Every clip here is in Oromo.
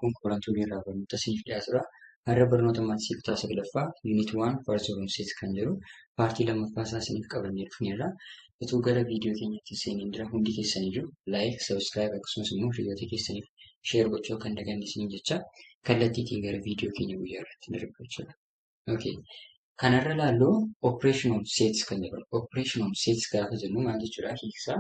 kun qorantuu irraa barnoota siif dhiyaatudha. Har'a barnoota maatii kutaa 9ffaa Unit 1 Parts of Sets kan jedhu paartii lammaffaa isaa isiniif qabannee dhufneerra. Utuu gara viidiyoo keenyatti seenuun dura hundi keessaniyyuu laayik, sabiskiraayib akkasumas immoo hiriyoota keessaniif sheer gochuu kan dagatiin jecha kallattiitiin gara viidiyoo keenya guyyaa irratti darbu jechuudha. Okay. Kanarra laalloo operational sets kan jedhamu. Operational sets gaafa jennu maal jechuudha? Hiiksaa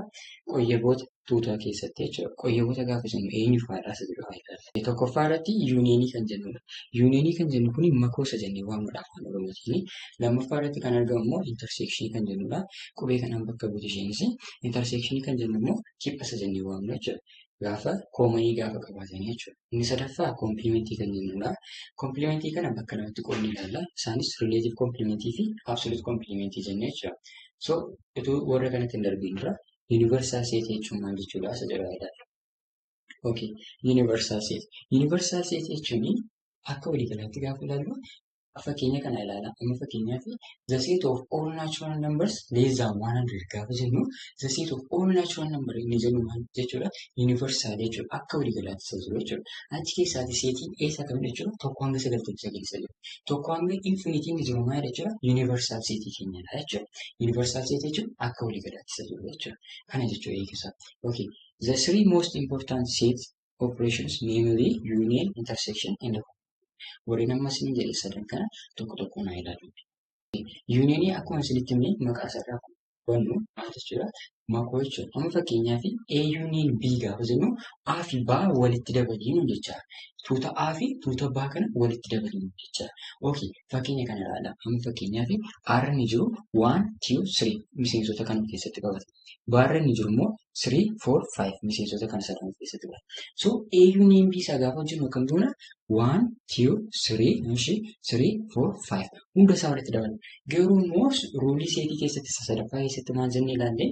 qoyyaboota tuutaa keessatti jechuudha. Qoyyaboota gaafa jennu eenyu faadhaasa jedhu faayidaa. Tokkoffaa irratti yuuniyeenii kan jennudha. Yuuniyeenii kan jennu kun makoosa jennee waamudha afaan oromootiin. Lammaffaa irratti kan argamu immoo intersekshinii kan jennudha. Qubee kanaan bakka buutu isheenis intersekshinii kan jennu immoo kiphasa jennee waamna jechuudha. Gaafa koomanii gaafa qabaatanii jechuudha. Inni sadaffaa komplimentii kan jennudha. Komplimentii kana bakka lamatti qoodnee ilaalla. Isaanis rileetiv komplimentii fi absoluut komplimentii jennee jechuudha. So utuu warra kanatti hin darbiin dura yuunivarsaal seetii jechuun maal jechuudha? Isa jedhaa ilaalla. Okay. Yuunivarsaal seetii. Yuunivarsaal seetii jechuun akka waliigalaatti gaafa ilaallu fakkeenya kana ilaala. Amma fakkeenyaaf the set of all natural numbers less than 100 gaafa jennu the set of all natural numbers inni jennu maal jechuudha? Yuunivarsaal jechuudha. Akka waliigalaatti isa jiru jechuudha. Achi keessaati seetiin eessa kam jechuudha? Tokko hanga 99 keessa jiru. Tokko hanga infinitiin jiru maal jechuudha? Yuunivarsaal seetii keenyadha jechuudha. Yuunivarsaal seetii jechuun akka waliigalaatti isa jiru jechuudha. Kana jechuudha eegisa. Okay. The three most important set operations namely union, intersection and warreen amma isin jedhe sadan kana tokko tokko naa ilaalu. Yuuniyeenii akkuma isinitti himne maqaa isaarraa hubannu maal jechuudha? Makoo jechuudha. Amma fakkeenyaaf A yuuniyen B gaafa jennu A fi B walitti dabaliinu jechaadha. Tuuta A fi tuuta B kana walitti dabaliinu jechaadha. Okay. Fakkeenya kana ilaala. Amma fakkeenyaaf R ni jiru 1, 2, 3 miseensota kan keessatti qabata. Barra ni jiru immoo 3, 4, 5 miseensota kan sadan keessatti qabata. So A yuuniyen B isaa gaafa jennu akkam duuna 1, 2, 3, 3, 4, 5 hunda isaa walitti dabalu. Garuu immoo ruulii seetii keessatti sadaffaa keessatti maal jennee ilaalle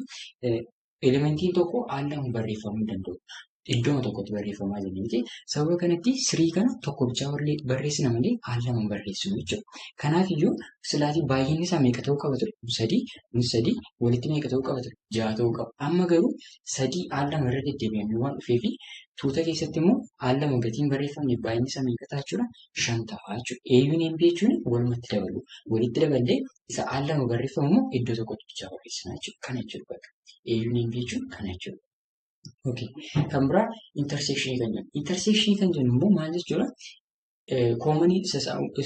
elementiin tokko al lama barreeffamuu danda'u. Iddoo tokkotti barreeffamaa jennee sababa kanatti 3 kana tokko bichaa barreessina malee al lama barreessinu jechuudha. Kanaaf iyyuu silaatii baay'inni isaa meeqa ta'uu qaba ture? 3 walitti meeqa ta'uu qaba ture? 6 ta'uu qaba. Amma garuu 3 al lama irra deddeebi'amee waan dhufeefi tuuta keessatti immoo al lama gatiin barreeffamne baay'inni isaa meeqa ta'a jechuudha? 5 ta'a jechuudha. A yuuniyen B jechuun walumatti dabalu. Walitti daballee isa al lama barreeffamu immoo iddoo tokkotti bichaa barreessina jechuudha. Kana jechuudha bakka. A yuuniyen B jechuun kana jechuudha. Okay. Kan biraa intersekshinii kan jennu. Intersekshinii kan jennu immoo maal jechuudha? Koomanii isa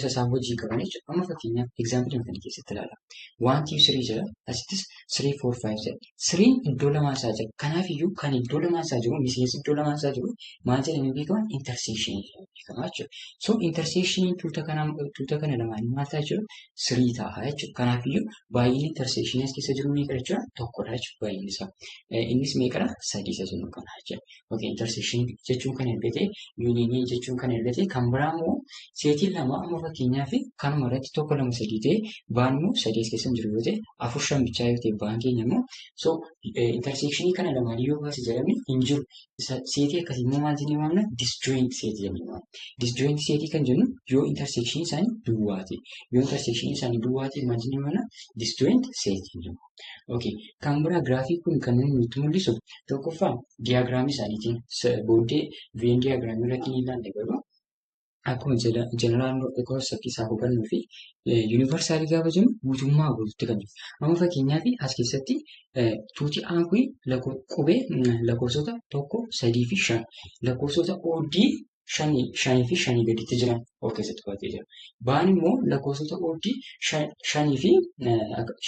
isaan hojii qaban jechuudha. Amma fakkeenyaaf egzaampilii kana keessatti ilaala. 1, 2, 3 jira. Asittis 3, 4, 5 jira. 3 iddoo lamaa isaa jira. Kanaaf iyyuu kan iddoo lamaa isaa jiru, miseensi iddoo lamaa isaa jiru maal jedhamee beekama? Intersekshinii jedhamee beekama jechuudha. So intersekshiniin tuuta kana lamaanii maal ta'a jechuudha? 3 ta'a jechuudha. Kanaaf iyyuu baay'inni intersekshinii as keessa jiru meeqa jechuudha? Tokkodha jechuudha baay'inni isaa. Innis meeqadha? 3 isa jennu kana jechuudha. Okay. Intersekshinii jechuun kan ergate, yuuniyeenii jechuun kan ergate, kan biraa immoo seetiin lama amma fakkeenyaaf kanuma irratti tokko 2 3 ta'e baan immoo 3 keessa jiru yoo ta'e 4 5 bichaa yoo ta'e baan keenya immoo so intersekshinii kana lamaanii yoo baase jedhamee hin jiru. Seetii akkasii immoo maal jennee waamna? Disjoint seetii jennee waamna. Disjoint seetii kan jennu yoo intersekshinii isaanii duwwaa ta'e. Yoo intersekshinii isaanii duwwaa ta'e maal jennee waamna? Disjoint seetii jenna. Okay. Kan biraa giraafiin kun kan nutti mul'isu tokkoffaa diyaagiraamii isaaniitiin booddee veen diyaagiraamii irratti ni ilaalle garuu akkuma jeneraal konseptii isaa hubannuu fi yuunivarsaalii gaafa jennu guutummaa guutuutti kan jiru. Amma fakkeenyaaf as keessatti tuuti aan kun qubee lakkoofsota 1, 3 fi 5 lakkoofsota oddii 5 fi 5 gaditti jiran of keessatti qabatee jira. Baan immoo lakkoofsota oddii 5 fi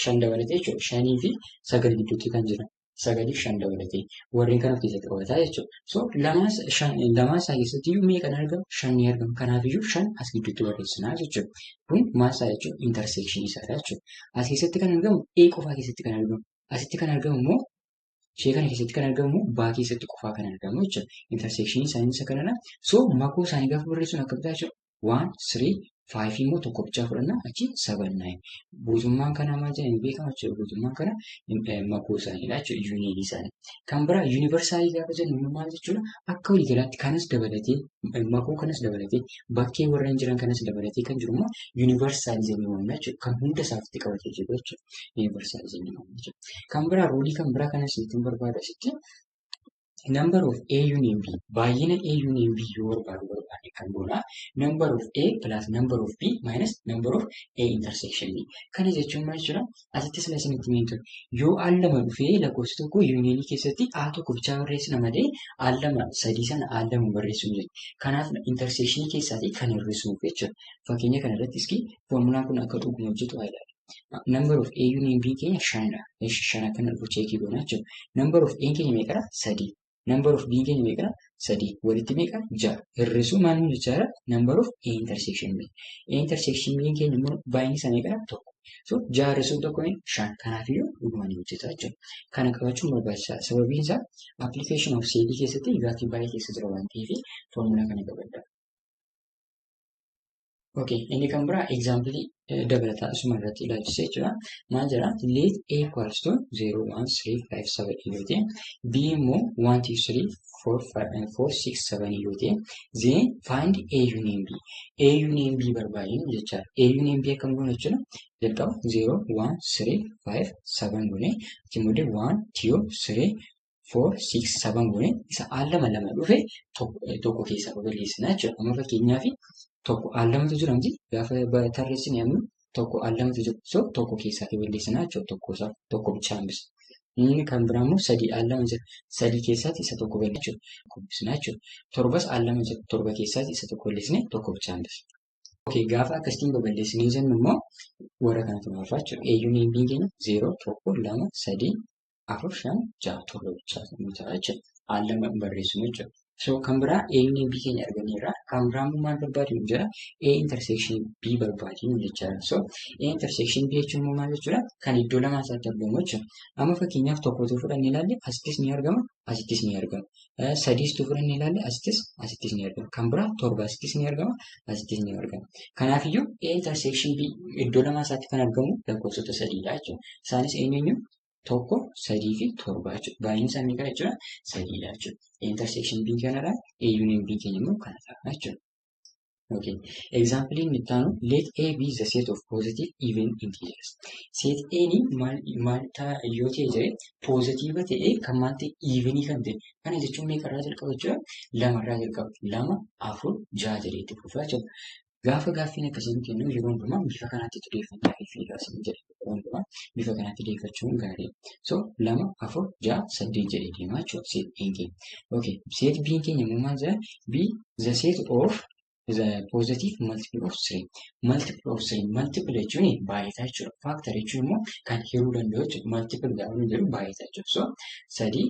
5 dabalatee jechuudha. 5 fi 9 gidduutti kan jiran. 9 fi 5 dabalatee warreen kana of keessatti qabataa jechuudha. So lamaa isaa keessatti iyyuu meeqa argama? 5 ni argama. Kanaaf iyyuu 5 as gidduutti barreessinaa jechuudha. Kun maal isaa jechuudha? Intersekshinii isaadha jechuudha. As keessatti kan argamu A qofaa keessatti kan argamu. Asitti kan argamu immoo ishee kana keessatti kan argamu baa keessatti qofaa kan argamu jechuudha. Intersekshinii isaanii isa kanadha. So makoo isaanii gaafa barreessuun akka bitaa jechuudha. 1, 3, 5 immoo tokko bichaa fudhannaa achi 7, 9. Guutummaan kanaa maal jedhamee beekama jechuudha. Guutummaan kana makoo isaaniidha jechuudha. Yuuniyeenii isaanii. Kan biraa yuunivarsaalii gaafa jennu maal jechuudha? Akka waliigalaatti kanas dabalatee makoo kanas dabalatee bakkee warreen jiran kanas dabalatee kan jiru immoo yuunivarsaalii jennee waamna jechuudha. Kan hunda isaatti qabatee jiru jechuudha. Yuunivarsaalii jennee waamna jechuudha. Kan biraa ruulii kan biraa kanas ittiin barbaada asitti number of A union B baay'ina A union B yoo barbaade kan goona number of A plus number of B minus number of A intersection B. Kana jechuun maal jechuudha? Asittis isinitti himtu yoo al lama dhufee lakkoofsi tokko yuuniyinii keessatti A tokko bichaa barreessina malee al lama sadii sana al lama barreessuu hin jedhu. Kanaaf intersection keessaatii kan hir'isuuf jechuudha. Fakkeenya kana irrattis formulaan kun akka dhuguma hojjetu haa ilaalu. Number of A union B keenya shanidha. Shana kana dhufu cheekii goona jechuudha. Number of A keenya meeqadha? Sadii. Number of B keenya meeqadha? Sadii. Walitti meeqa? Ja'a. Hir'isuu maal jechaadha? Number of A intersection B. A intersection B keenya immoo baay'inni isaa meeqadha? Tokko. So ja'a hir'isuun tokko shan. Kanaafiyyuu dhuguma ni hojjeta jechuudha. Kana qabachuun barbaachisaadha. Sababiin isaa application of seedii keessatti gaaffii baay'ee keessa jira waan ta'eef formula kana qabadha. Okay, inni kan biraa example dabalataa asuma irratti ilaalchisee jira. Maal jedha? Let A equals to 0, 1, 3, 5, 7 yoo ta'e, B immoo 1, 2, 3, 4, 5, 4, 6, 7 yoo ta'e, then find A union B. A union B barbaadinu jechaadha. A union B akkam goona jechuudha? Jalqaba 0, 1, 3, 5, 7 goone, itti 1, 2, 3, 4, 6, 7 goone, isa al lama dhufe tokko keessaa balleessina jechuudha. Amma fakkeenyaaf tokko al lamatu jira miti gaafa tarreessine ammoo tokko al lamatu jiru. So tokko keessaa balleessina jechuudha. Tokko bichaa hambisa. Inni kan biraa immoo sadii al lama jira. Sadii keessaatti isa tokko balleessina jechuudha. Torbas al lama jira. Torba keessaatti isa tokko balleessine tokko bichaa hambisa. Okay, gaafa akkasitiin baballeessinee jennu immoo warra kanatu maafaa jechuudha. A union B keenya 0, 1, 2, 3, 4, 5, 6 torba bichaa ta'a jechuudha. Al lama barreessinu jechuudha. So kan biraa A union B keenya arganeerra. Kan biraa immoo maal barbaadinu jira? A intersection B barbaadinu jechaadha. So A intersection B jechuun immoo maal jechuudha? Kan iddoo lamaa isaatti argamu jechuudha. Amma fakkeenyaaf tokkotu fudhannee ilaalle asittis ni argama, asittis ni argama. Sadiistu fudhannee ilaalle asittis ni argama. Kan biraa torba asittis ni argama, asittis ni argama. Kanaafiyyuu A intersection B iddoo lamaa isaatti kan argamu lakkoofsota sadiidha jechuudha. Isaanis eenyuun tokko, sadii fi torba jechuudha. Baay'inni isaanii kana jechuudha sadiidha jechuudha. Intersection B kanadha. A union B keenya immoo kana ta'a jechuudha. Okay. Example inni itti aanu let A be the set of positive even integers. Set A ni maal ta'a yoo ta'e jedhee positive ta'ee kan maal ta'e evenii kan ta'e. Kana jechuun meeqarraa jalqaba jechuudha? Lamarraa jalqaba. 2, 4, 6 jedhee itti fufaa jechuudha. Gaafa gaaffiin akkasiin kennu yeroo hundumaa bifa kanaatti xiyyeeffannaa fi fiigaas jedhe yeroo hundumaa bifa kanaatti xiyyeeffachuun gaariidha. So 2, 4, 6, 8 jedhee deemaa jechuudha set A keenya. Okay, set B keenya immoo maal jedha? B the set of the positive multiple of 3. Multiple of 3. Multiple jechuun baay'ataa jechuudha. Factor jechuun immoo kan hiruu danda'u jechuudha. Multiple gaafa jedhu baay'ataa jechuudha. So 3,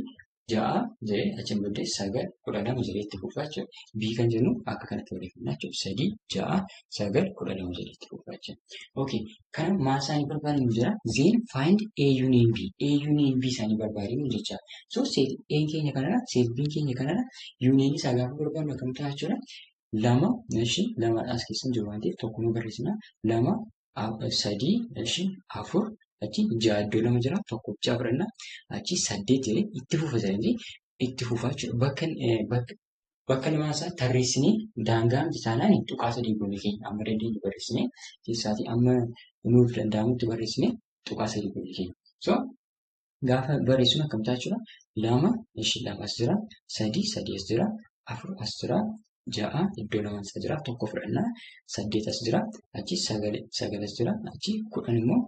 6 jedhee achiin booddee 9, 12 jedhee itti fufaa jechuudha. B kan jennu akka kanatti barreeffamna jechuudha. 3, 6, 9, 12 jedhee itti fufaa jechuudha. Okay, kana maal isaanii barbaadinu jira? Then find A union B. A union B isaanii barbaadinu jechaadha. So set A keenya kanadha, set B keenya kanadha. Union isaa gaafa barbaadnu akkam ta'a jechuudha? 2, 2 as keessa jiru waan ta'eef tokko nu barreessina. 2, 3, 4, achi 6 iddoo 2 jira. Tokko bichaa fudhanna. Achi 8 jedhee itti fufa jedhanii itti fufaa jechuudha. Bakka lamaa isaa tarreessinee daangaan isaanii tuqaa 3 goone keenya amma dandeenyu barreessinee keessaatii amma nuuf danda'amutti barreessinee tuqaa 3 goone keenya. So gaafa barreessinu akkam ta'a jechuudha? 2, 2 as jira. 3, 3 as jira. 4 as jira. 6 iddoo 2 as jira. Tokko fudhannaa. 8 as jira. Achi 9 as jira. Achi 10 immoo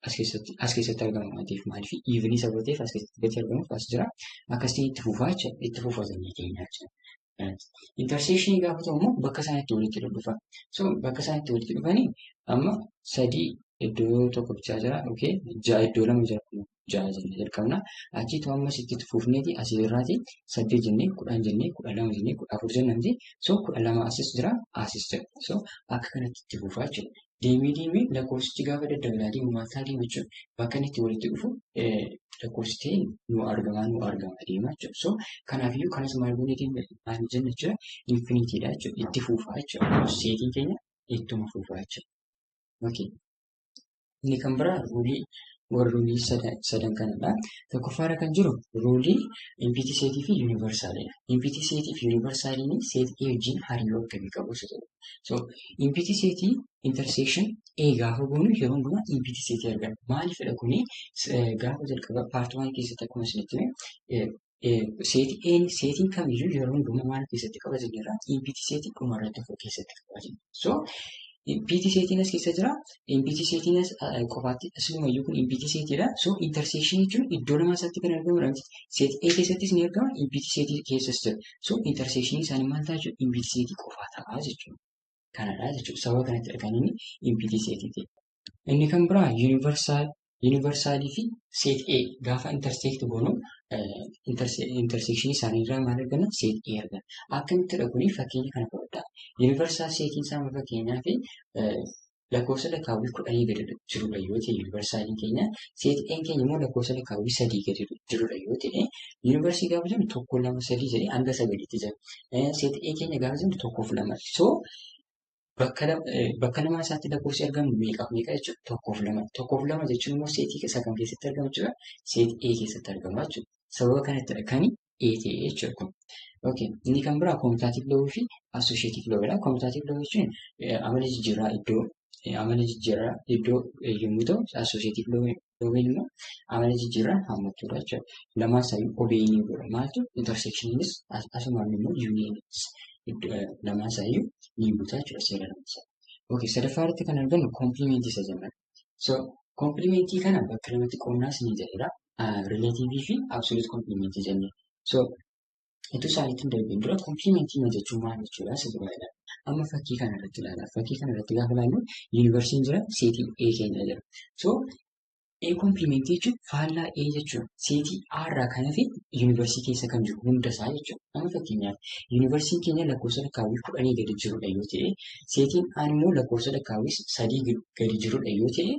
as keessatti argama waan ta'eef maaliif evenii sababa ta'eef as keessatti gadi argamuuf as jira. Akkasiin itti fufaa jechuudha. Itti fufaa sanyii keenya jechuudha. Intersection gaafa ta'u immoo bakka isaan itti walitti dhufa. So bakka isaan itti walitti dhufanii amma 3 iddoo tokko bichaa jira. Okay, 6 iddoo 2 jira. 6 jennee jalqabna. Achiitu ammas itti fufneeti asii irraati 8 jennee 10 jennee 12 jennee 14 jennee so 12 asis jira asis jira. So akka kanatti itti fufaa jechuudha. Deemee lakkoofsichi gaafa daddabalaa deemu maal ta'a deema jechuudha. Bakka inni itti walitti dhufu lakkoofsichi nu argama deema jechuudha. So kanaafiyyuu kanas maal goonee maal jenna jechuudha. Infinitiidha jechuudha. Itti fufaa jechuudha. Seetiin keenya ittuma fufaa jechuudha. Okay. Inni kan biraa ruulii sadan kanadha. Tokkoffaarra kan jiru ruulii impiti seetii fi yuunivarsaaliidha. Impiti seetii fi yuunivarsaaliin seet A wajjin hariiroo akkamii qabu isa ta'u. So impiti seetii intersection A gaafa goonu yeroo hundumaa impiti seetii argama. Maaliifidha kuni gaafa jalqaba paartii 1 keessatti akkuma isinitti seetiin kamiyyuu yeroo hundumaa maal keessatti qaba jennaan empty seetii dhumarratti of keessatti qaba jenna. So empty seetiin as keessa jira. Empty seetiin as qofaatti asumayyuu kun empty seetiidha. So intersection jechuun iddoo lama isaatti kan argamudha. Seet A keessattis ni argama, empty seetii keessas jira. So intersection isaanii maal ta'a jechuudha? Empty seetii qofaa ta'a jechuudha. Kanadha jechuudha. Sababa kanatti argamanii empty seetii ta'e. Inni kan biraa yuunivarsaalii fi seet A gaafa intersect goonu intersection isaanii irraa maal arganna? Seet A arganna. Akkamittidha kuni fakkeenya kana fudhadhaa. Yuunivarsaal seetiin isaa fakkeenyaa fi lakkoofsa lakkaawwii 10 gadi jirudha yoo ta'e yuunivarsaaliin keenya seet A'n keenya immoo lakkoofsa lakkaawwii 3 gadi jirudha yoo ta'e yuunivarsii gaafa jennu 1 2 3 jedhee hanga 9tti jira. Seet A keenya gaafa jennu 1 2 so bakka lamaa isaatti lakkoofsi argamu meeqa jechuudha? 1 2. 1 2 jechuun immoo seetii isa kam keessatti argama jechuudha? Seet A keessatti argama jechuudha. Sababa kanattidha kan A ta'e jechuudha kun. Okay. Inni kan biraa commutative law fi associative law dha. Commutative law jechuun amala jijjiirraa iddoo yommuu ta'u, associative law immoo amala jijjiirraa hammachuudha jechuudha. Lamaan isaanii obeyinii godha. Maaltu intersectioninis asumaan immoo unioninis lamaan isaanii ni guutaa jechuudha seera lamaan isaanii. Okay. Sadaffaa irratti kan argannu komplimentii isa jenna. So komplimentii kana bakka lamatti qoonnaas ni jedhudha. Relative fi absolute komplimentii jennee. So itu isaaniitti hin darbin dura komplimentii jechuun maal jechuudha? Sirbaadha. Amma fakkii kana irratti ilaala. Fakkii kana irratti gaafa ilaallu yuunivarsiitiin jira, seetii A keenya jira. So A komplimentii jechuun faallaa A jechuudha. Seetii A irraa kan hafe yuunivarsiitii keessa kan jiru hunda isaa jechuudha. Amma fakkeenyaaf yuunivarsiitiin keenya lakkoofsa lakkaawwii 10 gadi jirudha yoo ta'e, seetiin A immoo lakkoofsa lakkaawwii 3 gadi jirudha yoo ta'e,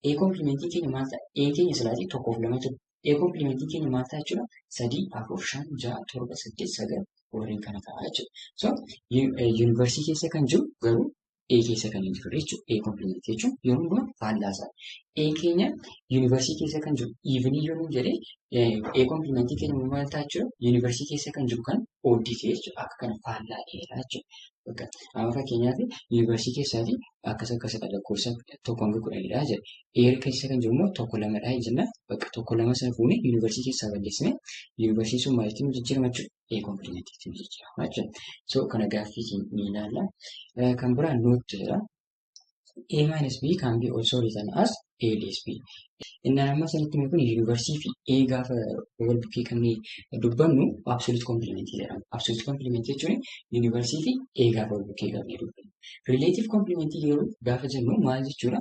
A komplimentii keenya maal ta'a? A keenya silaatii 1 2 ture. A komplimentii keenya maal ta'a jechuudha? 3 4 5 6 7 8 9 warreen kana ta'a jechuudha. So yuunivarsiitii keessa kan jiru garuu A keessa kan hin jirre jechuudha. A komplimentii jechuun yeroo hundumaa faallaa isaa. A keenya yuunivarsiitii keessa kan jiru evenii yoo jedhee A komplimentii keenya maal ta'a jechuudha? Yuunivarsiitii keessa kan jiru kan oddii ta'e jechuudha. Akka kana faallaa dheeraa jechuudha. Amma fakkeenyaaf yuunivarsiitii keessaatii akkasidha lakkoofsa 1-10 jedha. A keessa kan jiru immoo 1-2 jenna. Bakka 1-2 sana fuunee yuunivarsiitii keessaa balleessine yuunivarsiitiin sun maalitti nu jijjiirama jechuudha? A komplimentii nu jijjiirama jechuudha. So kana gaaffii ni ilaalla. Kan biraa note jedha. A minus B can be also written as A less B. Inni amma sanitti kun yuunivarsiitii fi A gaafa wal bukkee qabnee dubbannu absolute complementii jedhama. Absolute complementii jechuun yuunivarsiitii fi A gaafa wal bukkee qabnee dubbannu. Relative complementii yeroo gaafa jennu maal jechuudha?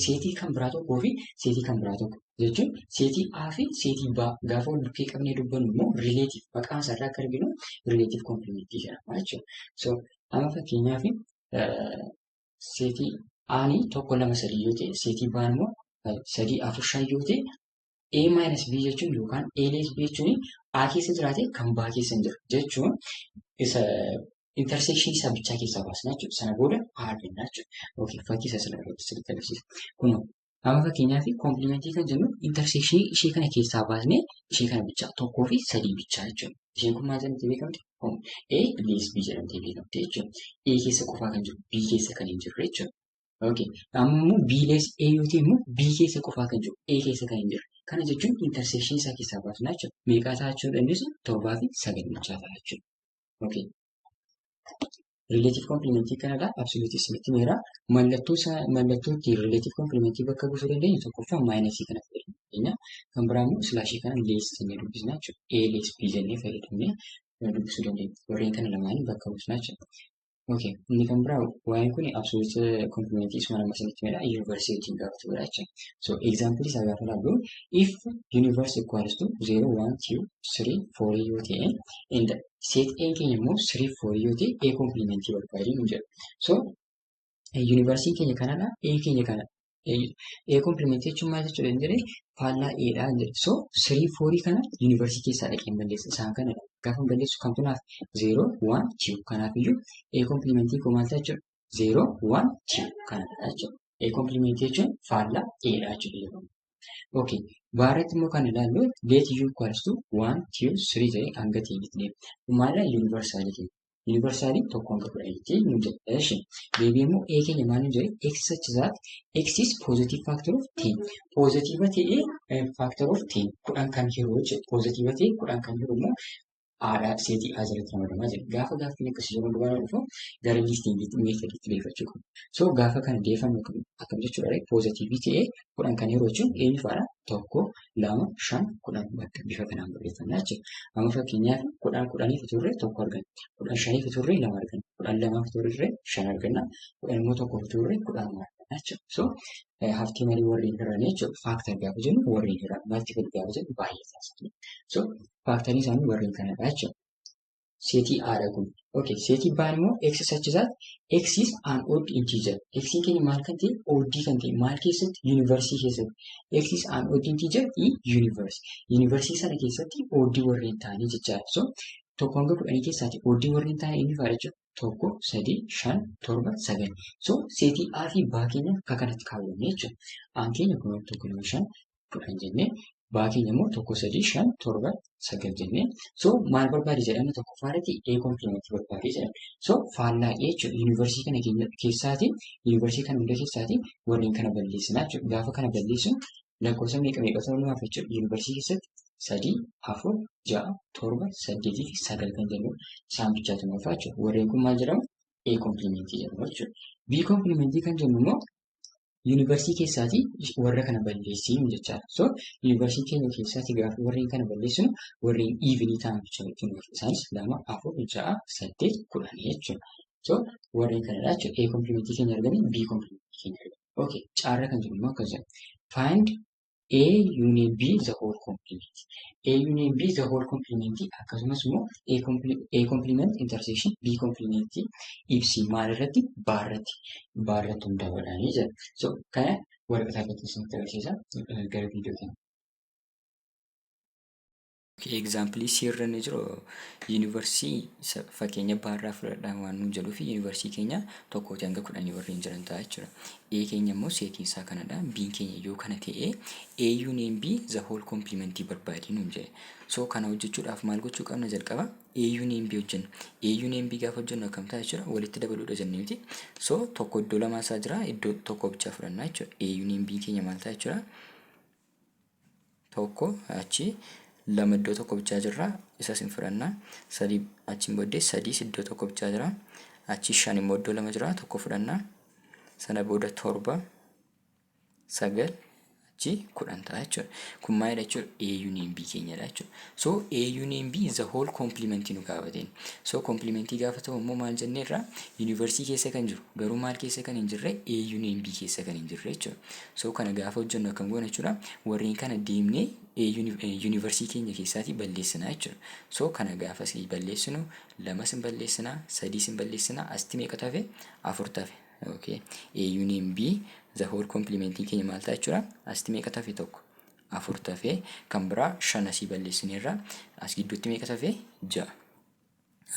Seetii kan biraa tokkoo fi seetii kan biraa tokko jechuun seetii A fi seetii B gaafa wal bukkee qabnee dubbannu immoo relative maqaan isaarraa akka arginu relative complementii jedhama jechuudha. So amma fakkeenyaaf seetii Aanii 1 2 3 yoo ta'e seetii B immoo 3 4 5 yoo ta'e A minus B jechuun yookaan A less B jechuun A keessa jiraate kan B keessa hin jiru jechuun isa intersection isaa bichaa keessaa baasna jechuudha. Sana booda A arganna jechuudha. Okay, fakkii isa sirriitti agarsiisa. Kun amma fakkeenyaaf komplimentii kan jennu intersection ishee kana keessaa baasnee ishee kana bichaa 1 fi 3 bichaa jechuudha. Isheen kun maal jedhamtee beekamti? A less B jedhamtee beekamti jechuudha. A keessa qofaa kan jiru B keessa kan hin jirre jechuudha. Okay. Ammoo B less A yoo ta'e immoo B keessa qofaa kan jiru A keessa kan hin jirre. Kana jechuun intersection isaa keessaa baasna jechuudha. Meeqaa ta'a jechuu dandeessu? 7 fi 9 bichaa ta'a jechuudha. Okay. Relative complementii kanadha. Absolute isinitti meera. Mallattoo itti relative complementii bakka buusuu dandeenyu tokkoffaa maayinasii kana fayyadamna. Kan biraa immoo slaashii kana lees jennee dubbisna jechuudha. A less B jennee fayyadamnee dubbisuu dandeenya. Warreen kana lamaanii bakka buusna jechuudha. Okay. Inni kan biraa waa'een kun absolute complementii isuma nama isinitti meera. Yuunivarsiitiin gaafatu godha jechuudha. So example isaa gaafa ilaallu if universe equals to 0 1 2 3 4 yoo ta'e and set A keenya immoo 3 4 yoo ta'e A komplimentii barbaaduu hin jedhu. So yuunivarsiitiin keenya kanadha. A keenya kana. A komplimentii jechuun maal jechuudha hin jedhee faallaa A'dha hin jedhe. So 3 4 kana yuunivarsiitii keessaa dhaqeen balleessa isaan kanadha. Gaafa balleessu kan tunaaf 0 1 2 kanaaf iyyuu A komplimentii koo maal ta'a jechuudha? 0 1 2 kanadha jechuudha. A komplimentii jechuun faallaa A'dha jechuudha. Okay. Baarratti immoo kan ilaallu let u equals to 1 2 3 ta'e hanga ta'etti deema. Maala yuunivarsaalitii. Universaalii tokko hanga 10tti nu jedha. Deebii immoo A keenya maal nu jedhe X such that X is positive factor of 10. Positive ta'ee factor of 10 10 kan jiru jechuudha. Positive ta'ee 10 kan jiru immoo aadaa seetii asirratti ramadamaa jira. Gaafa gaaffiin akkasii yeroo dubaraa dhufu gara liistingiitti meeshaalee deeffachuu qabu. So gaafa kana deeffamu akkam jechuudha poozitiivii ta'ee 10 kan yeroo jechuun eenyu faadha? 1, 2, 5, 10 bakka bifa kanaan barreeffamna jechuudha. Amma fakkeenyaaf 10 turre 1 arganna. 15 turre 2 arganna. 12 turre 5 arganna. 10 immoo 1 turre 10 arganna jechuudha. So haftii malee warreen jiran jechuudha. Faaktar gaafa jennu warreen jiran maaltiifil gaafa jennu baay'ee taasisa. So faaktarii isaanii warreen kanadha jechuudha. Seetii aadha kun. Okay, seetii baan immoo X such that X is an odd integer. X keenya maal kan ta'e oddii kan ta'e maal keessatti yuunivarsii keessatti. X is an odd integer in universe. Yuunivarsii sana keessatti oddii warreen ta'anii jechaadha. So tokko hanga 10 keessaati oddii warreen ta'an eenyu fa'a jechuudha. 1, 3, 5, 7, 9. So seetii A fi B keenya akka kanatti kaawwanne jechuudha. A keenya 1, 2, 5, 10 jennee baa keenya immoo 1, 3, 5, 7, 9 jennee. So maal barbaade jedhama tokko faadhatti A kompilimentii barbaade jedhama. So faallaa A jechuudha. Yuunivarsii kana keessaati yuunivarsii kana hunda keessaati warreen kana balleessinaa jechuudha. Gaafa kana balleessinu lakkoofsa meeqa ta'uu nuuf jechuudha. Yuunivarsii keessatti 3, 4, 6, 7, 8 fi 9 kan jennu isaan bichaatu nuuf jechuudha. Warreen kun maal jedhamu? A kompilimentii jedhamu jechuudha. B kompilimentii kan jennu immoo yuunivarsii keessaati warra kana balleessinu jechaadha. So yuunivarsii keenya keessaati gaafa warreen kana balleessinu warreen iivinii ta'an jechuudha. Isaanis 2, 4, 6, 8, 10 jechuudha. So warreen kanadha jechuudha. A kompilimentii keenya arganii B kompilimentii keenya arganii. Okay, caarra kan jiru immoo akkas jedha. Find A union B the whole complement. A union B the whole complement akkasumas immoo A complement intersection B complement ibsi maalirratti baarratti hundaa'uudhaanii jira. So kana waraqaa keessatti agarsiisa gara viidiyoo keenya. Example sirra ni jiru yuunivarsii fakkeenya baarraa fudhadhaa waan nu jedhuu fi yuunivarsii keenya tokkooti hanga 10 warreen jiran ta'a jechuudha. A keenya immoo seetiin isaa kanadha. B keenya yoo kana ta'e A union B the whole complementii barbaadii nuun jedhe. So kana hojjechuudhaaf maal gochuu qabna jalqaba? A union B hojjenna. A union B gaafa hojjennu akkam ta'a jechuudha. Walitti dabaluudha jennee miti. So tokko iddoo lamaa isaa jira iddoo tokko bichaa fudhannaa jechuudha. A union B keenya maal ta'a jechuudha? Tokko achi lama iddoo tokko bichaa jirra isa sin fudhannaa. Sadii achiin booddee sadii iddoo tokko bichaa jira. Achi 5 immoo iddoo lama jira tokko fudhannaa. Sana booda 7 9 achi 10 ta'a jechuudha. Kun maalidha jechuudha? A union B keenyadha jechuudha. So A union B the whole complementii nu gaafateen. So complementii gaafa ta'u immoo maal jenneerra yuunivarsii keessa kan jiru garuu maal keessa kan hin jirre A union B keessa kan hin jirre jechuudha. So kana gaafa hojjennu akkam goona jechuudha. Warreen kana deemnee yuunivarsii keenya keessaati balleessinaa jechuudha. So kana gaafa si balleessinu 2 sin balleessinaa 3 sin balleessinaa asti meeqa tafe 4 tafe. Okay. A union B the whole complementii keenya maal ta'a jechuudha. Asti meeqa tafe tokko 4 tafe kan biraa 5 asii balleessineerra as gidduutti meeqa tafe 6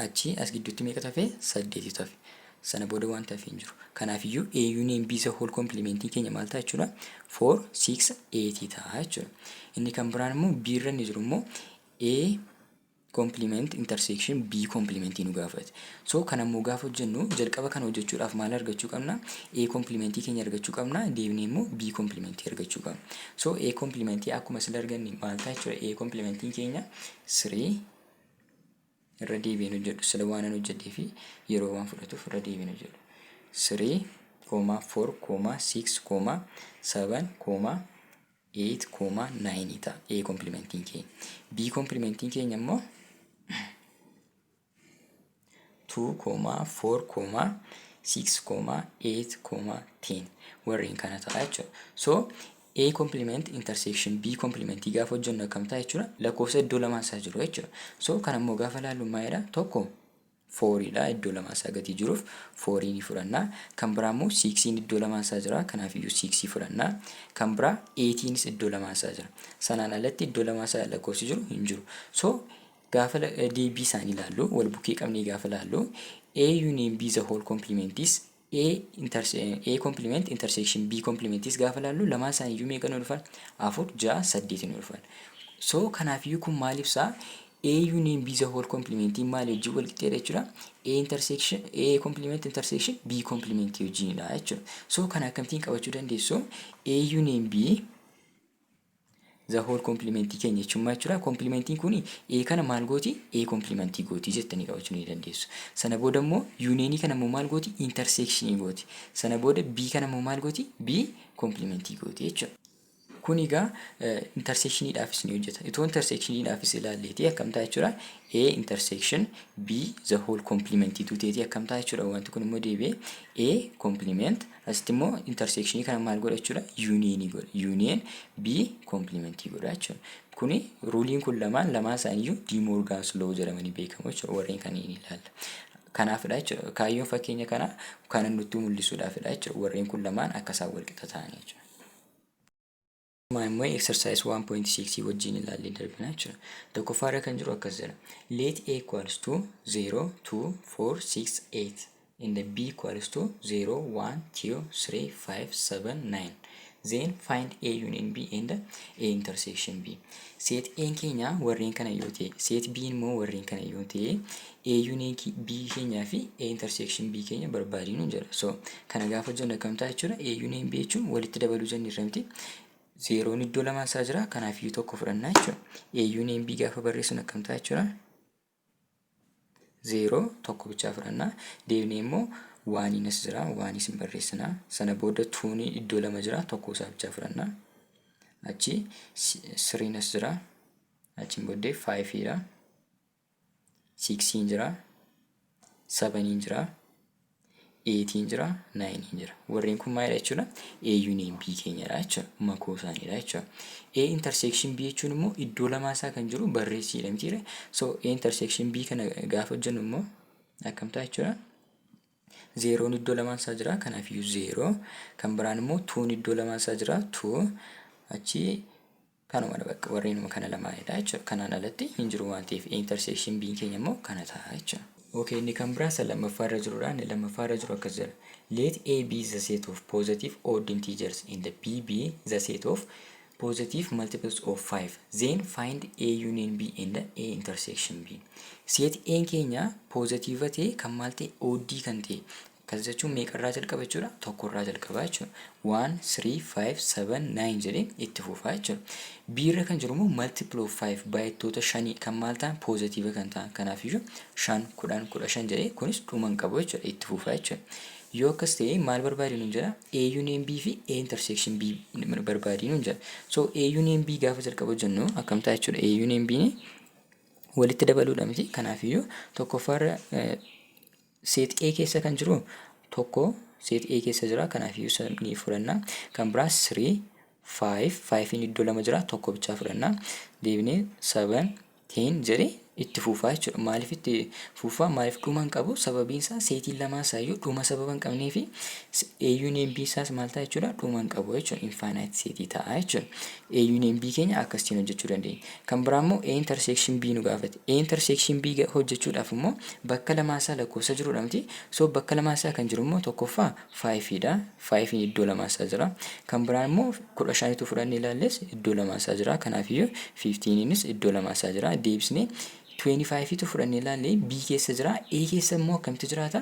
achi as gidduutti meeqa tafe 8 tafe. Sana booda waan tafe hin jiru. Kanaafiyyuu A union B the whole complementii keenya maal ta'a jechuudha. 4, 6, 8 ta'a jechuudha. Inni kan biraan immoo B irra ni jiru immoo A complement intersection B complementii nu gaafate. So kana immoo gaafa hojjennu jalqaba kana hojjechuudhaaf maal argachuu qabna? A complementii keenya argachuu qabna. Deebinee immoo B complementii argachuu qabna. So A complementii akkuma sila arganne maal ta'a jechuudha. A complementii keenya 3 irra deebiin hojjedhu sila waan an hojjedhee fi yeroo waan fudhatuuf irra deebiin hojjedhu. 3, 4, 6, 7, 8, 9 ta'a A complementiin keenya. B complementiin keenya immoo 2, 4, 6, 8, 10 warreen kana ta'a jechuudha. So A complement intersection B complementii gaafa hojjennu akkam ta'a jechuudha. Lakkoofsa iddoo lamaa isaa jiru jechuudha. So kana immoo gaafa laallu maalidha? Tokko 4dha iddoo lamaa isaa gatii jiruuf 4 ni fudhannaa. Kan biraa immoo 6 iddoo lamaa isaa jira. Kanaafiyyuu 6 fudhannaa. Kan biraa 8 iddoo lamaa isaa jira. Sanaan alatti iddoo lamaa isaa lakkoofsi jiru hin jiru. So gaafa deebii isaanii ilaallu wal bukkee qabnee gaafa ilaallu A union B the whole complement is A complement intersection B complement is gaafa ilaallu lamaa isaanii iyyuu meeqa nu dhufan? 4, 6, 8 nu dhufan. So kanaafiyyuu kun maal ibsaa? A union B the whole complement maal wajjin wal qixxeedha jechuudha. A complement intersection B complement wajjinidha jechuudha. So kana akkamittiin qabachuu dandeessu? A union B the whole complement keenya jechuun jechuudha. Complementiin kuni A kana maal gooti? A complementii gooti jettanii qabachuu ni dandeessu. Sana booda immoo union kana immoo maal gooti? Intersection gooti. Sana booda B kana immoo maal gooti? B complementii gooti jechuudha. Kun egaa intersectioniidhaafis ni hojjeta. Itoo intersectioniidhaafis ilaalleetii akkam ta'a jechuudha. A intersection B the whole complement tuuteetii akkam ta'a jechuudha. Wanti kun immoo deebi'ee A complement asitti immoo intersectionii kana maal godha jechuudha? Union godha. Union B complementii godha jechuudha. Kuni ruuliin kun lamaan isaaniiyyuu De Morgan's law jedhamanii beekamu jechuudha. Warreen kanneen ilaalla. Kanaafidha jechuudha. Kaayyoon fakkeenya kana nutti mul'isuudhaafidha jechuudha. Warreen kun lamaan akka isaan wal qixa ta'anii jechuudha. My exercise 1.6 wajjin ilaallee darbina jechuudha. Tokkoffaarra kan jiru akkas jedha. Let A equals to 0, 2, 4, 6, 8 and B equals to 0, 1, 2, 3, 5, 7, 9. Then find A union B and A intersection B. Set A keenya warreen kana yoo ta'e, set B immoo warreen kana yoo ta'e, A union B keenyaa fi A intersection B keenya barbaadii nu jira. So kana gaafa jennu akkam ta'a jechuudha. A union B jechuun walitti dabaluu jennirra miti. 0 iddoo lamaan isaa jira. Kanaaf iyyuu tokko fudhannaa jechuudha. A union B gaafa barreessuun akkam ta'a jechuudha. 0 tokko bichaa fudhannaa. Deebinee immoo 1 as jira. 1 isin barreessinaa. Sana booda 2 iddoo lama jira. Tokko isaa bichaa fudhannaa. Achi 3 as jira. Achiin booddee 5 dha. 6 jira. 7 jira. 8 jira, 9 jira. Warreen kun maalidha jechuudha? A union B keenyadha jechuudha. Makoo isaaniidha jechuudha. A intersection B jechuun immoo iddoo lamaa isaa kan jiru barreessiidha mitiire. So A intersection B kana gaafa hojjennu immoo akkam ta'a jechuudha? 0 iddoo lamaan isaa jira. Kanaaf iyyuu 0. Kan biraan immoo 2 iddoo lamaan isaa jira. 2 achi kanumadha bakka warreenuma kana lamaanidha jechuudha. Kanaan alatti hin jiru waan ta'eef A intersection B keenya immoo kana ta'a jechuudha. Okay, inni kan biraa lamaffaarra jirudha. Inni lamaffaarra jiru akkas jedha. Let A be the set of positive odd integers and B be the set of positive multiples of 5. Then find A union B and A intersection B. Set A keenya positive ta'e kan maal ta'e odd kan ta'e. Akkas jechuun meeqarraa jalqaba jechuudha? Tokkorraa jalqaba jechuudha. 1, 3, 5, 7, 9 jedhee itti fufaa jechuudha. B irra kan jiru immoo multiple of 5 baay'attoota 5 kan maal ta'an positive kan ta'an. Kanaaf iyyuu 5, 10, 15 jedhee kunis dhuma hin qabu jechuudha. Itti fufaa jechuudha. Yoo akkas ta'e maal barbaadii nuun jedha? A union B fi A intersection B barbaadii nuun jedha. So A union B gaafa jalqaba jennu akkam ta'a jechuudha? A union B walitti dabaluudha miti. Kanaaf iyyuu tokkoffaarra set A keessa kan jiru tokko set A keessa jira. Kanaaf iyyuu ni fudhanna. Kan biraa 3, 5 iddoo lama jira. Tokko bichaa fudhanna. Deebinee 7, 10 jedhee itti fufaa jechuudha. Maaliif itti fufaa? Maaliif dhuma hin qabu? Sababiin isaa seetiin lamaan isaayyuu dhuma sababa hin qabnee fi A union B isaas maal ta'a jechuudha? Dhuma hin qabu jechuudha. Infinite seetii ta'a jechuudha. A union B keenya akkasitiin hojjechuu dandeenya. Kan biraa immoo A intersection B nu gaafate. A intersection B hojjechuudhaaf immoo bakka lamaa isaa lakkoofsa jirudha miti. So bakka lamaa isaa kan jiru immoo tokkoffaa 5 dha. 5 iddoo lamaa isaa jira. Kan biraa immoo 15tu fudhannee ilaalles iddoo lamaa isaa jira. Kanaaf iyyuu 15nis iddoo lamaa isaa jira. Deebisnee 25tu fudhannee ilaalle B keessa jira. A keessa immoo akkamitti jiraata?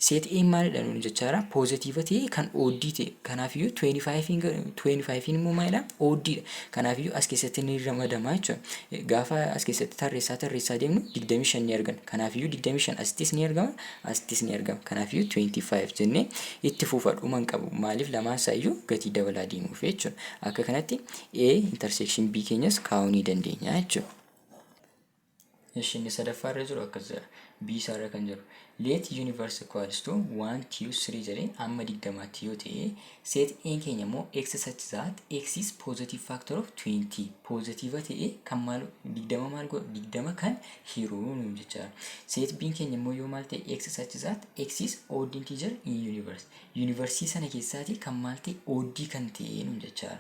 Set A maalidha nuun jechaadha? Positive ta'e kan odd ta'e. Kanaaf iyyuu 25 immoo maalidha? Oddidha. Kanaaf iyyuu as keessatti ni ramadama jechuudha. Gaafa as keessatti tarreessaa deemnu 25 ni argama. Kanaaf iyyuu 25 asittis ni argama, asittis ni argama. Kanaaf iyyuu 25 jennee itti fufa dhuma hin qabu. Maaliif lamaan isaa iyyuu gatii dabalaa deemuuf jechuudha. Akka kanatti A intersection B keenyas kaa'uu ni dandeenya jechuudha. Inni sadaffaarra jiru akkas jedha. B isaarra kan jiru. Let universe equals to 1, 2, 3 jedhee amma 20tti yoo ta'e set A keenya immoo x such that x is positive factor of 20. Positive ta'e kan maal 20 maal godhu 20 kan hiruu nu jecha. Set B keenya immoo yoo maal ta'e x such that x is odd integer in universe. Universe sana keessaati kan maal ta'e odd kan ta'e nu jecha.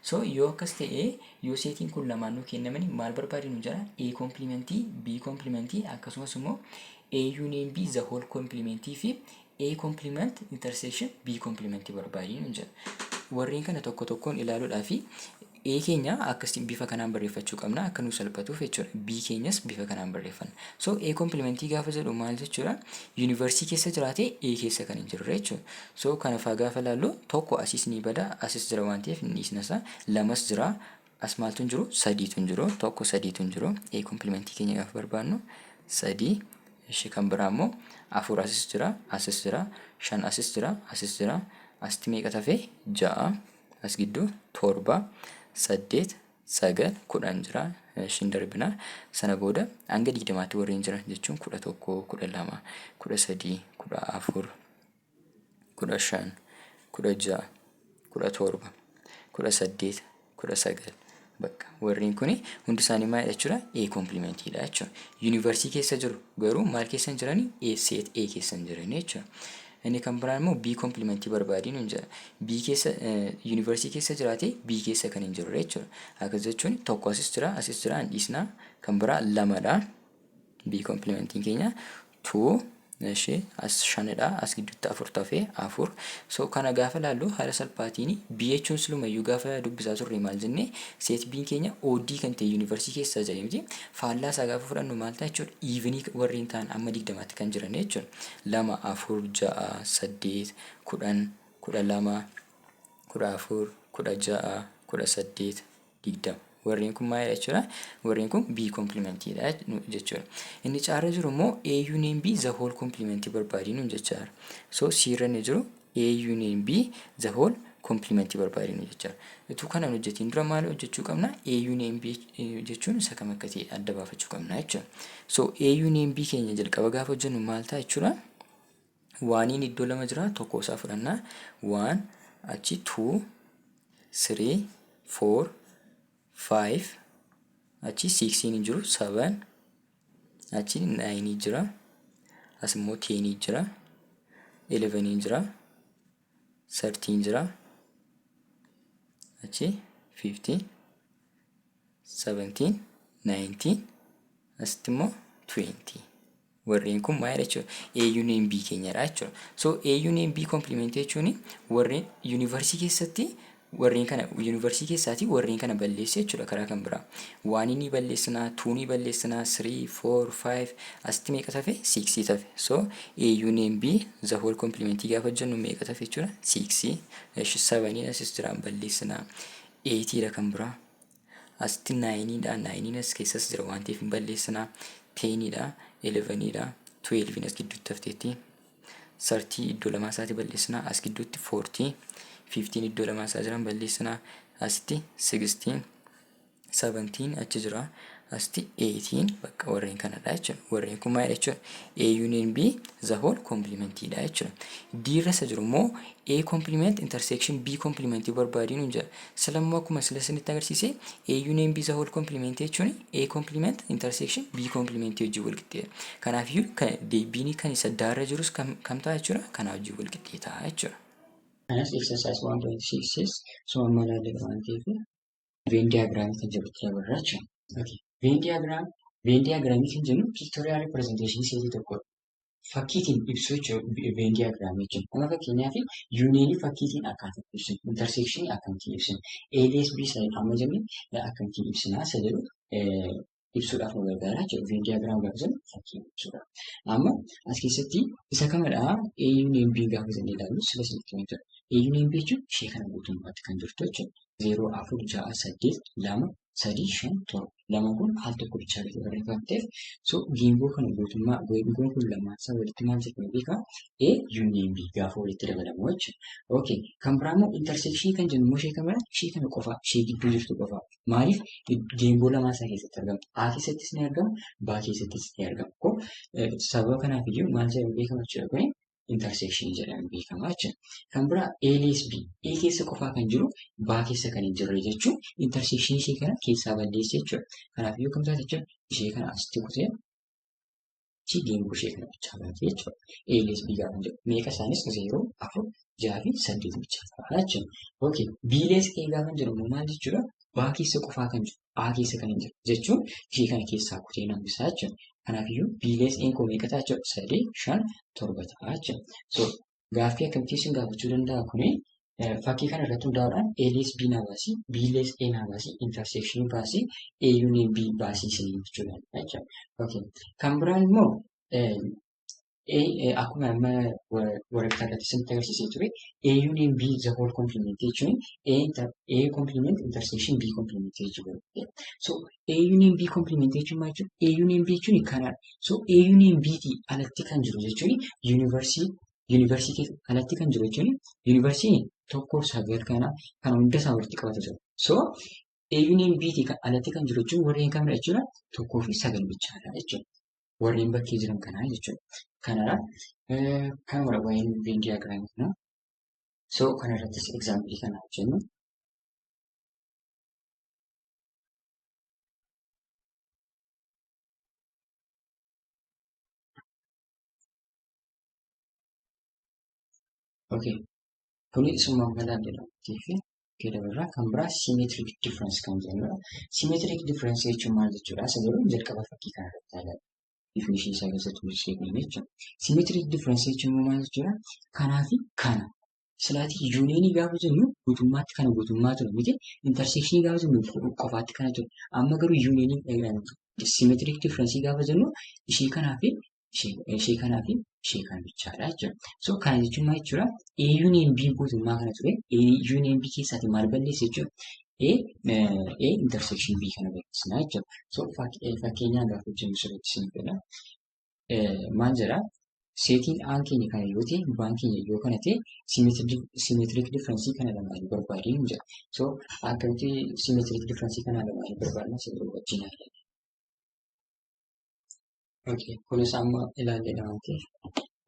So yoo akkas ta'e yoo setiin kun lamaan nu kennamani maal barbaadu nu jira? A complementii, B complementii akkasumas immoo A union B the whole complementii fi A complement intersection B complementii barbaadii nu jira. Warreen kana tokko tokkoon ilaaluudhaa fi A keenya akkasiin bifa kanaan barreeffachuu qabna akka nu salphatuuf jechuudha. B keenyas bifa kanaan barreeffanna. So A kompilimentii gaafa jedhu maal jechuudha? Yuunivarsiitii keessa jiraatee A keessa kan hin jirre jechuudha. So kana faa gaafa laallu tokko asis ni bada asis jira waan ta'eef inni isnasa lamas jira. As maaltu hin jiru? Sadiitu hin jiru. Tokko sadiitu hin jiru. A kompilimentii keenya gaafa barbaannu sadii. Ishee kan biraa immoo afur asis jira, asis jira, shan asis jira, asis jira. Asitti meeqa tafe? Ja'a. As gidduu torba, saddeet, sagal, kudhan jira. Ishiin darbina. Sana booda hanga 20 warreen jiran jechuun 11, 12, 13, 14, 15, 16, 17, 18, 19. Bakka warreen kuni hundi isaanii maal jechuudha? A komplimentiidha jechuudha. Yuunivarsiitii keessa jiru garuu maal keessa hin jirani? Set A keessa hin jirani jechuudha. Inni kan biraan immoo B komplimentii barbaadiin hin jira. B keessa yuunivarsiitii keessa jiraatee B keessa kan hin jirre jechuudha. Akkas jechuun tokko asis jira hin dhiisna. Kan biraa lamadha. B komplimentiin keenya 2 ishee as shanidha. As gidduutti afur tafee afur. So kana gaafa laallu haala salphaatiin B jechuun silumayyuu gaafa dubbisaa turre maal jennee set B keenya OD kan ta'e yuunivarsiitii keessa jira miti. Faallaa isaa gaafa fudhannu maal ta'a jechuudha? Evenii warreen ta'an amma 20tti kan jiran jechuudha. 2, 4, 6, 8, 10, 12, 14, 16, 18, 20. Warreen kun maal jechuudha? Warreen kun B komplimentiidha jechuudha. Inni caarra jiru immoo A union B the whole komplimenti barbaadiin jechaadha. So siirra ni jiru A union B the whole komplimenti barbaadiin jechaadha. Utuu kana hojjetiin dura maal hojjechuu qabna? A union B jechuun isa kam akka ta'e adda baafachuu qabna jechuudha. So A union B keenya jalqaba gaafa hojjennu maal ta'a jechuudha? Waaniin iddoo lama jira tokko isaa fudhanna. 1 achi 2 3 4 5 achi 6 ni jiru 7 achi 9 ni jira as immoo 10 ni jira 11 ni jira 13 jira achi 15 17 19 asitti immoo 20. Warreen kun maal jechuudha? A union B keenyadha jechuudha. So A union B komplimenti jechuun warreen yuunivarsiitii keessatti warreen kana yuunivarsiitii keessaati warreen kana balleessee jechuudha karaa kan biraa. 1 ni balleessinaa, 2 ni balleessinaa, 3, 4, 5 asitti meeqa tafe? 6 tafe. So A union B the whole komplimenti gaafa jennu meeqa tafe jechuudha? 6. 7 asis jiraan balleessinaa. 8 dha kan biraa. Asitti 9 dha. 9 as keessas jira waan ta'eef hin balleessinaa. 10 dha. 11 dha. 12 as gidduutti hafteetti. 30 iddoo lamaa isaati balleessinaa. As gidduutti 40. 15 iddoo lamaa isaa jiran balleessinaa. Asitti 16, 17 achi jira. Asitti 18 bakka warreen kanadha jechuudha. Warreen kun maal jechuudha? A union B the whole komplimentiidha jechuudha. D irra isa jiru immoo A komplement intersection B komplimenti barbaadiin hin jira. Salammoo akkuma sila isinitti agarsiise A union B the whole komplimenti jechuun A komplement intersection B komplimenti wajjin wal qixxeedha. Kanaafiyyuu deebiin kan isa daarra jirus kam ta'a jechuudha? Kanaa wajjin wal qixxee ta'a jechuudha. Kanas exercise 1.6 so amma ilaalle waan ta'eef Venn diagram kan jedhutti dabarra jechuudha. Okay. Venn diagramii kan jennu pictorial representation seetii tokkodha. Fakkiitiin ibsu jechuudha Venn diagram jechuudha. Amma fakkeenyaaf yuuniyeenii fakkiitiin akkaataa ibsinu, intersection akkamitti ibsinu, ADS B side amma jennee akkamitti ibsinaa isa jedhu ibsuudhaaf nu gargaara jechuudha. Venn diagram gaafa jennu fakkii ibsuudhaaf. Amma as keessatti isa kamadha A union B gaafa jennee ilaallu sila sinitti jechuudha. A union B jechuun ishee kana guutummaatti kan jirtu jechuudha. 0, 4, 6, 8, 2, 3, 5, 7. Lama kun al tokko bichaa gadi barreeffamteef so geengoo kana guutummaa geengoon kun lamaan isaa walitti maal jedhama beekaa? A union B gaafa walitti dabalamu jechuudha. Okay. Kan biraa immoo intersection kan jennu immoo ishee kamara ishee kana qofaa ishee gidduu jirtu qofaa. Maaliif geengoo lamaa isaa keessatti argama? A keessattis ni argama, B keessattis ni argama. Sababa kanaaf iyyuu maal jedhamu beekama jechuudha kuni intersection jedhamu beekama jechuudha. Kan biraa ALS B A keessa qofaa kan jiru B keessa kan hin jirre jechuun intersection ishee kana keessaa balleessa jechuudha. Kanaaf iyyuu kamtaa jechuudha ishee kana asitti kutee chi geengoo ishee kana bichaa baatee jechuudha. ALS B gaafa jedhu meeqa isaanis 0, 4, 6 fi 8 bichaa baata jechuudha. Okay. BLS A gaafa jedhamu maal jechuudha? B keessa qofaa kan jiru A keessa kan hin jiru jechuun ishee kana keessaa kutee nambisaa jechuudha. Kanaaf iyyuu BLS A koo meeqa ta'a jechuudha? 3, 5, 7 ta'a jechuudha. So gaaffii akkamitti isin gaafachuu danda'a kuni Fakkii kana irratti hundaa'uudhaan A's B naa baasii, B's A naa baasii, intersection baasii, A union B baasii isiniin jechuudha. Okay. Kan biraan immoo akkuma amma waraqaa irratti isinitti agarsiisee ture, A union B the whole complement jechuun A complement intersection B complement jechuudha. So A union B complement jechuun maal jechuudha? A union B jechuun kanadha. So A union B ti alatti kan jiru jechuun yuunivarsiitii alatti kan jiru jechuun yuunivarsiitiin tokko sagal kana kan hunda isaa walitti qabata jiru. So A union B ti kan alatti kan jiru jechuun warreen kamidha jechuudha? Tokkoo fi sagal bichaadha jechuudha. Warreen bakkee jiran kanaa jechuudha. Kanadha. Kanuma waa'een Venn diagram kana. So kana irrattis example kana hojjennu. Okay. Kuni summa malaan jedhamtii fi keedabarraa kan biraa symmetric difference kan jennudha. Symmetric difference jechuun maal jechuudha? Isa jedhu jalqaba fakkii kana irratti ilaalaa. Definition isaa keessatti hojjechuun jechuudha. Symmetric difference jechuun maal jechuudha? Kanaa fi kana. Silaatii yuuniyinii gaafa jennu guutummaatti kana guutummaa ture miti. Intersekshinii gaafa jennu qofaatti kana ture. Amma garuu yuuniyinii symmetric difference gaafa jennu ishee kanaa fi ishee kanaa fi ishee kana bichaadha jechuudha. So kana jechuun maal jechuudha? A union B guutummaa kana ture. A union B keessaatii maal balleessa jechuudha? A intersection B kana balleessina jechuudha. So fakkeenyaa gaafa hojjennu sirriitti isin fedha. Maal jedhaa? Seetiin aan keenya kana yoo ta'e, baan keenya yoo kana ta'e, symmetric difference kana lamaanii barbaadeen jira. So akkamitti symmetric difference kana lamaanii barbaadna sirrii wajjin haala. Okay, kunis amma ilaallee waan ta'eef.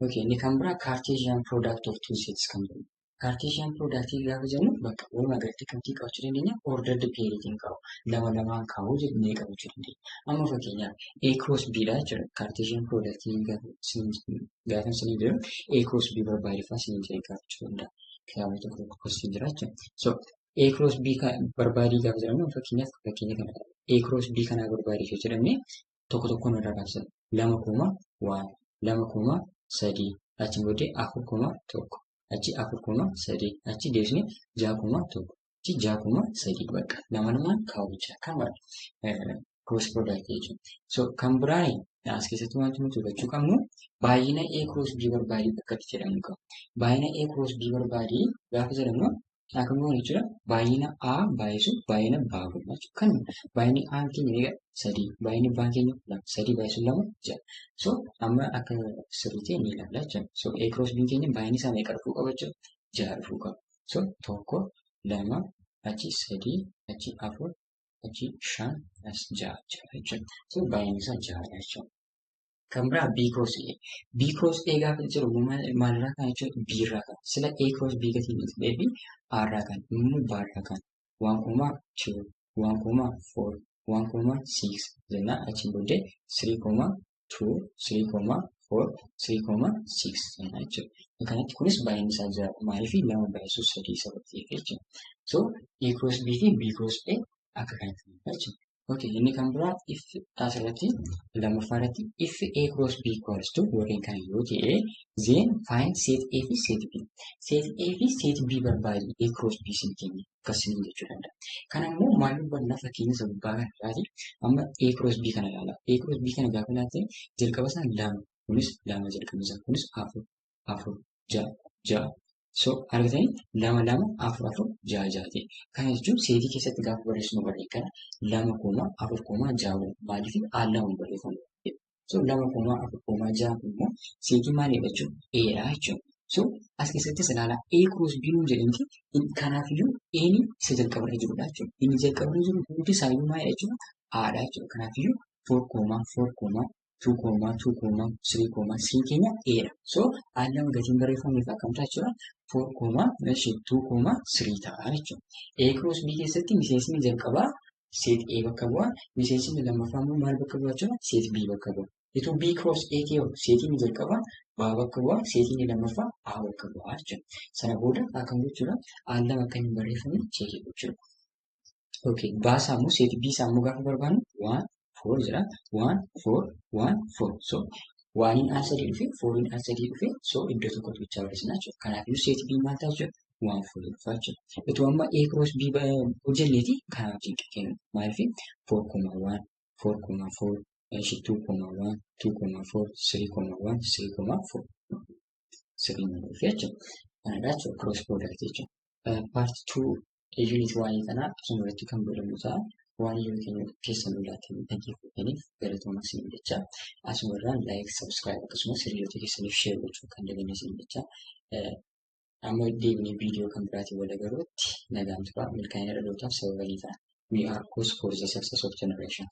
Okay, inni kan biraa Cartesian product of two sets kan jedhu. Cartesian product gaafa jennu bakka walumaa galatti kamtii qabachuu dandeenya? Ordered pairitiin qabu. Lama lamaan kaa'uu jennee qabachuu dandeenya. Amma fakkeenyaaf A cross B dha jechuudha. Cartesian product gaafa isin jedhu A cross B barbaadifaa isin jedhee gaafachuu danda'a. Kitaaba tokko tokkotti jira jechuudha. So A cross B barbaadii gaafa jedhamu fakkeenyaaf fakkeenya kana A cross B kana barbaadii yoo jedhamne tokko tokkoon irraa kaasna. 2,1 2,3 achi booddee 4,1 achi 4,3 achi deebisnee 6,1 achi 6,3 bakka lama lamaan kaawwachaa kan waadha cross product jechuudha. So kan biraan as keessatti wanti nuti hubachuu qabnu baay'ina A cross B barbaadii bakka itti jedhamu qaba. Baay'ina A cross B barbaadii gaafa jedhamu akkuma jechuudha baay'ina A baay'isu baay'ina B godhama jechuudha. Kan baay'inni A keenya 3 baay'inni B keenya 3 baay'isu 2 6. So amma akka sirriitti ni ilaalla jechuudha. So A cross B keenya baay'inni isaa meeqa dhufuu qaba jechuudha? 6 dhufuu qaba. So 1 2 achi 3 achi 4 achi 5 as 6 jechuudha. So baay'inni isaa 6 jechuudha. Kan biraa B cross A. B cross A gaafa jiru maalirraa kan jechuudha? B irraa kan. Sila A cross B gatiin dhufee fi R irraa kan. Immoo B irraa kan. 1,2 1,4 1,6 jennaan achi booddee 3,2 3,4 3,6 jennaan jechuudha. Kanatti kunis baay'inni isaa 6 maaliif 2 baay'isuu 3 sababtiif jechuudha. So A cross B fi B cross A akka kanatti jechuudha. Okay, inni kan biraa if asirratti lammaffaa irratti if A cross B equals to warreen kana yoo ta'e then find set A fi set B. Set A fi set B barbaadi A cross B sin keenya akkasiin jechuu danda'a. Kana immoo maal hubanna fakkeenya isa gubbaa kana irraati amma A cross B kana ilaala. A cross B kana gaafa ilaalte jalqaba isaa 2 kunis 2 jalqaba isaa kunis 4 4 6 6. So argatanii 2 2 4 4 6 6 ta'e. Kana jechuun seetii keessatti gaafa barreessinu barree kana 2,4,6 maaliif lama barreeffamu. So 2,4,6 immoo seetii maalidha jechuun A'dha jechuudha. So as keessattis ilaala A cross B nuun jedhamti kanaafiyyuu A'ni isa jalqabarra jirudha jechuudha. Inni jalqabarra jiru hundi isaayyuu maalidha jechuudha? A'dha jechuudha. Kanaafiyyuu 4,4,2,2,3,3 keenya A'dha. So lama gatiin barreeffameef akkamta jechuudha? 4,2,3 ta'a jechuudha. A cross B keessatti miseensni jalqabaa set A bakka bu'a. Miseensni lammaffaa immoo maal bakka bu'a jechuudha? Set B bakka bu'a. Itu B cross A ta'e seetiin jalqabaa B bakka bu'a. Seetiin lammaffaa A bakka bu'a jechuudha. Sana booda akkam jechuudha? Lama akka hin barreeffamne cheekii jechuudha. Okay, baasaa immoo set B isaa immoo gaafa barbaannu 1 4 jira. 1 4 1 4. So 1 in al sadii dhufe 4 in al sadii dhufe so iddoo tokkotti bichaa barreessina jechuudha. Kanaafuu set B maal ta'a jechuudha? waan fuudhuufaa jechuudha. Itoo amma A cross B hojjenneeti kanaa wajjin kennu. Maaliif 4,1, 4,4, 2,1, 2,4, 3,1, 3,4 sirrii nuuf jechuudha. Kanadhaa jechuudha cross product jechuudha. Part 2 unit 1 kanaa asirratti kan godhamu ta'a. Waan yeroo keenya keessa nu laatanii dhaggeeffataniif galatoomaa isin jechaa. Asumarraan like, subscribe akkasumas hiriyoota keessaniif share gochuu kan dandeessan jechaa. Amma deebinee viidiyoo kan biraatiin wal agarruutti nagaan turaa milkaa'ina dhalootaaf sababa ni ta'a. We are cause for the success of generation.